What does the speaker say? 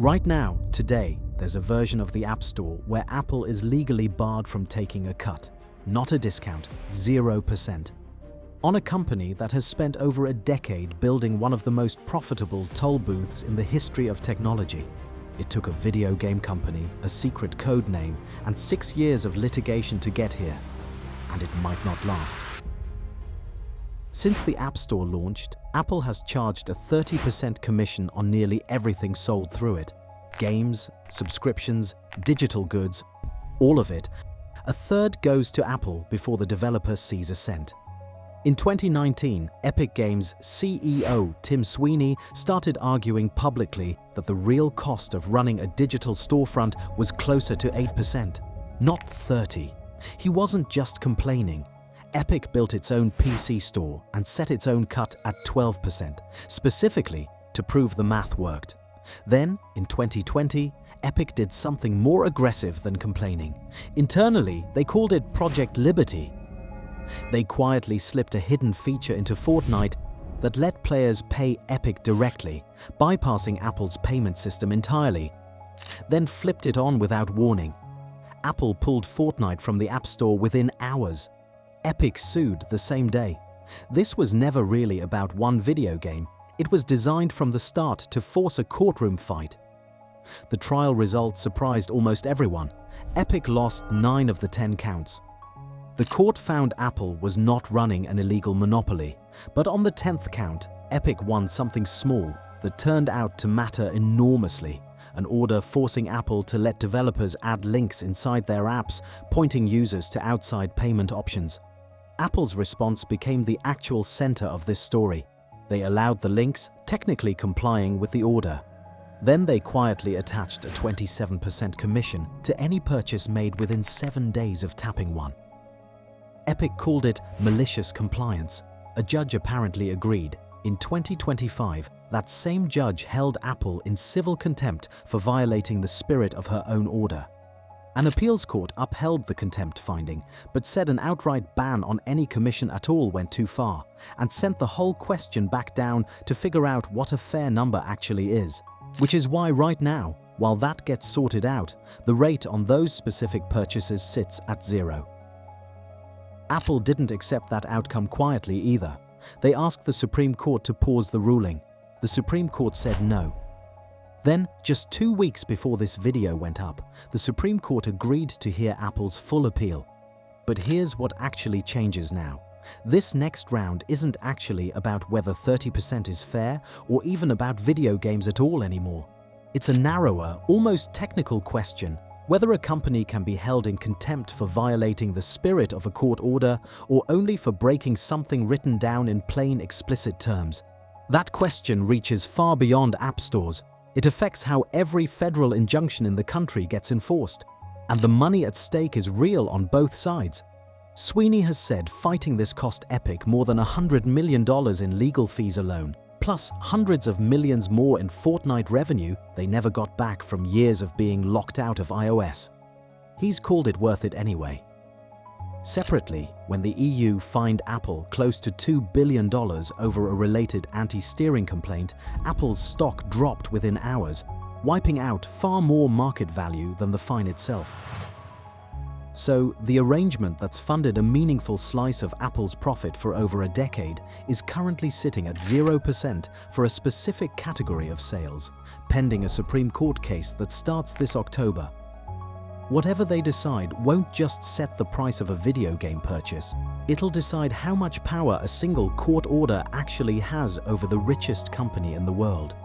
Right now, today, there's a version of the App Store where Apple is legally barred from taking a cut, not a discount, 0%, on a company that has spent over a decade building one of the most profitable toll booths in the history of technology. It took a video game company, a secret code name, and 6 years of litigation to get here, and it might not last. Since the App Store launched, Apple has charged a 30% commission on nearly everything sold through it. Games, subscriptions, digital goods, all of it. A third goes to Apple before the developer sees a cent. In 2019, Epic Games' CEO Tim Sweeney started arguing publicly that the real cost of running a digital storefront was closer to 8%, not 30%. He wasn't just complaining. Epic built its own PC store and set its own cut at 12%, specifically to prove the math worked. Then, in 2020, Epic did something more aggressive than complaining. Internally, they called it Project Liberty. They quietly slipped a hidden feature into Fortnite that let players pay Epic directly, bypassing Apple's payment system entirely, then flipped it on without warning. Apple pulled Fortnite from the App Store within hours. Epic sued the same day. This was never really about one video game. It was designed from the start to force a courtroom fight. The trial results surprised almost everyone. Epic lost 9 of the 10 counts. The court found Apple was not running an illegal monopoly, but on the 10th count, Epic won something small that turned out to matter enormously. An order forcing Apple to let developers add links inside their apps, pointing users to outside payment options. Apple's response became the actual center of this story. They allowed the links, technically complying with the order. Then they quietly attached a 27% commission to any purchase made within 7 days of tapping one. Epic called it malicious compliance. A judge apparently agreed. In 2025, that same judge held Apple in civil contempt for violating the spirit of her own order. An appeals court upheld the contempt finding, but said an outright ban on any commission at all went too far, and sent the whole question back down to figure out what a fair number actually is. Which is why right now, while that gets sorted out, the rate on those specific purchases sits at 0. Apple didn't accept that outcome quietly either. They asked the Supreme Court to pause the ruling. The Supreme Court said no. Then, just 2 weeks before this video went up, the Supreme Court agreed to hear Apple's full appeal. But here's what actually changes now. This next round isn't actually about whether 30% is fair or even about video games at all anymore. It's a narrower, almost technical question: whether a company can be held in contempt for violating the spirit of a court order or only for breaking something written down in plain, explicit terms. That question reaches far beyond app stores. It affects how every federal injunction in the country gets enforced. And the money at stake is real on both sides. Sweeney has said fighting this cost Epic more than $100 million in legal fees alone, plus hundreds of millions more in Fortnite revenue they never got back from years of being locked out of iOS. He's called it worth it anyway. Separately, when the EU fined Apple close to $2 billion over a related anti-steering complaint, Apple's stock dropped within hours, wiping out far more market value than the fine itself. So, the arrangement that's funded a meaningful slice of Apple's profit for over a decade is currently sitting at 0% for a specific category of sales, pending a Supreme Court case that starts this October. Whatever they decide won't just set the price of a video game purchase. It'll decide how much power a single court order actually has over the richest company in the world.